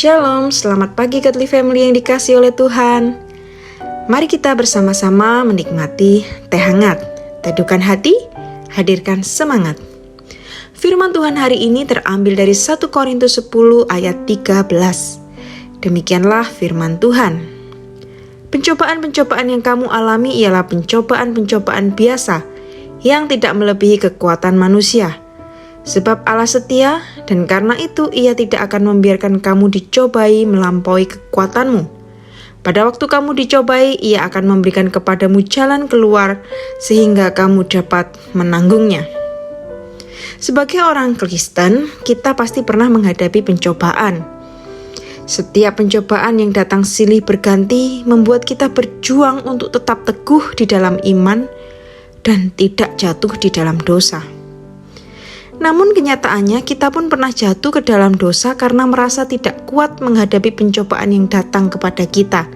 Shalom, selamat pagi Godly Family yang dikasihi oleh Tuhan. Mari kita bersama-sama menikmati teh hangat, teduhkan hati, hadirkan semangat. Firman Tuhan hari ini terambil dari 1 Korintus 10 ayat 13. Demikianlah firman Tuhan. Pencobaan-pencobaan yang kamu alami ialah pencobaan-pencobaan biasa yang tidak melebihi kekuatan manusia. Sebab Allah setia, dan karena itu Ia tidak akan membiarkan kamu dicobai melampaui kekuatanmu. Pada waktu kamu dicobai, Ia akan memberikan kepadamu jalan keluar sehingga kamu dapat menanggungnya. Sebagai orang Kristen, kita pasti pernah menghadapi pencobaan. Setiap pencobaan yang datang silih berganti membuat kita berjuang untuk tetap teguh di dalam iman dan tidak jatuh di dalam dosa. Namun kenyataannya kita pun pernah jatuh ke dalam dosa karena merasa tidak kuat menghadapi pencobaan yang datang kepada kita.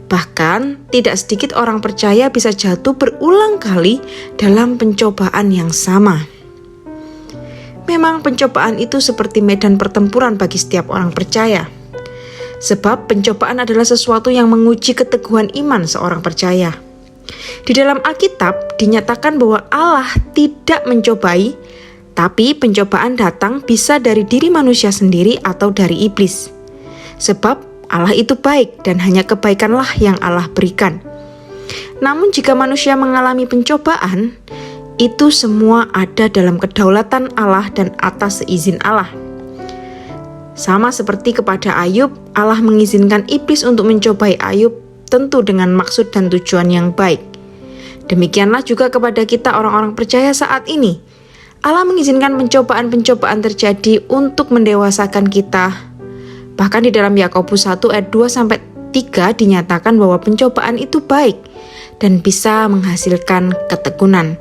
Bahkan tidak sedikit orang percaya bisa jatuh berulang kali dalam pencobaan yang sama. Memang pencobaan itu seperti medan pertempuran bagi setiap orang percaya. Sebab pencobaan adalah sesuatu yang menguji keteguhan iman seorang percaya. Di dalam Alkitab dinyatakan bahwa Allah tidak mencobai, tapi pencobaan datang bisa dari diri manusia sendiri atau dari iblis. Sebab Allah itu baik dan hanya kebaikanlah yang Allah berikan. Namun jika manusia mengalami pencobaan, itu semua ada dalam kedaulatan Allah dan atas seizin Allah. Sama seperti kepada Ayub, Allah mengizinkan iblis untuk mencobai Ayub tentu dengan maksud dan tujuan yang baik. Demikianlah juga kepada kita orang-orang percaya saat ini. Allah mengizinkan pencobaan-pencobaan terjadi untuk mendewasakan kita. Bahkan di dalam Yakobus 1 ayat 2-3 dinyatakan bahwa pencobaan itu baik dan bisa menghasilkan ketekunan.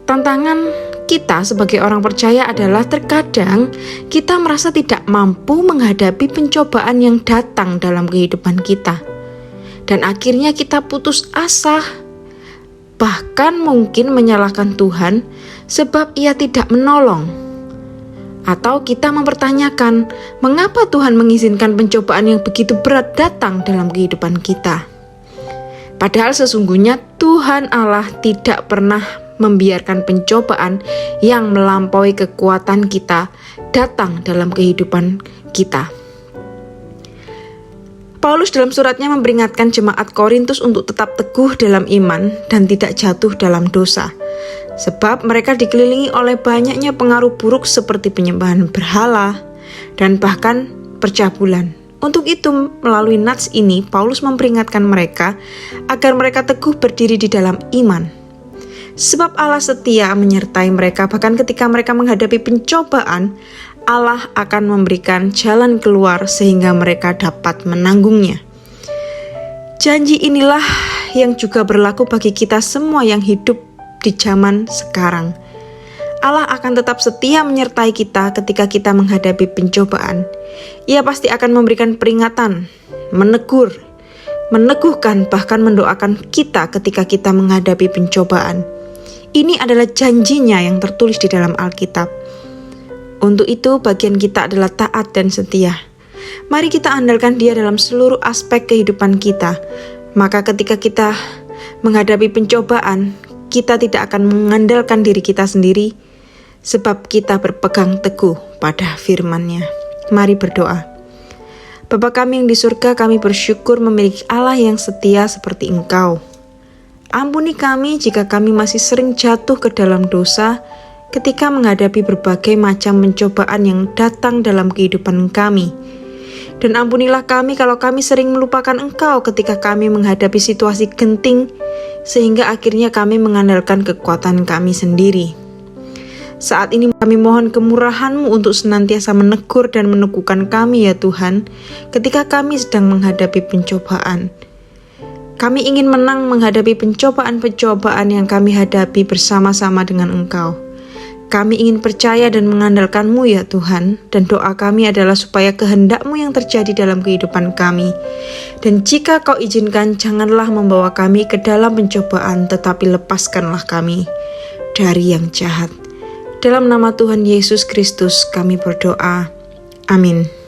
Tantangan kita sebagai orang percaya adalah terkadang kita merasa tidak mampu menghadapi pencobaan yang datang dalam kehidupan kita. Dan akhirnya kita putus asa, bahkan mungkin menyalahkan Tuhan sebab Ia tidak menolong. Atau kita mempertanyakan, mengapa Tuhan mengizinkan pencobaan yang begitu berat datang dalam kehidupan kita? Padahal sesungguhnya Tuhan Allah tidak pernah membiarkan pencobaan yang melampaui kekuatan kita datang dalam kehidupan kita. Paulus dalam suratnya memperingatkan jemaat Korintus untuk tetap teguh dalam iman dan tidak jatuh dalam dosa. Sebab mereka dikelilingi oleh banyaknya pengaruh buruk seperti penyembahan berhala dan bahkan percabulan. Untuk itu, melalui nats ini, Paulus memperingatkan mereka agar mereka teguh berdiri di dalam iman. Sebab Allah setia menyertai mereka bahkan ketika mereka menghadapi pencobaan, Allah akan memberikan jalan keluar sehingga mereka dapat menanggungnya. Janji inilah yang juga berlaku bagi kita semua yang hidup di zaman sekarang. Allah akan tetap setia menyertai kita ketika kita menghadapi pencobaan. Ia pasti akan memberikan peringatan, menegur, meneguhkan, bahkan mendoakan kita ketika kita menghadapi pencobaan. Ini adalah janjinya yang tertulis di dalam Alkitab. Untuk itu bagian kita adalah taat dan setia. Mari kita andalkan Dia dalam seluruh aspek kehidupan kita. Maka ketika kita menghadapi pencobaan, kita tidak akan mengandalkan diri kita sendiri, sebab kita berpegang teguh pada firman-Nya. Mari berdoa. Bapa kami yang di surga, kami bersyukur memiliki Allah yang setia seperti Engkau. Ampuni kami jika kami masih sering jatuh ke dalam dosa ketika menghadapi berbagai macam pencobaan yang datang dalam kehidupan kami. Dan ampunilah kami kalau kami sering melupakan Engkau ketika kami menghadapi situasi genting, sehingga akhirnya kami mengandalkan kekuatan kami sendiri. Saat ini kami mohon kemurahan-Mu untuk senantiasa menegur dan meneguhkan kami ya Tuhan, ketika kami sedang menghadapi pencobaan. Kami ingin menang menghadapi pencobaan-pencobaan yang kami hadapi bersama-sama dengan Engkau. Kami ingin percaya dan mengandalkan-Mu ya Tuhan, dan doa kami adalah supaya kehendak-Mu yang terjadi dalam kehidupan kami. Dan jika Kau izinkan, janganlah membawa kami ke dalam pencobaan, tetapi lepaskanlah kami dari yang jahat. Dalam nama Tuhan Yesus Kristus kami berdoa. Amin.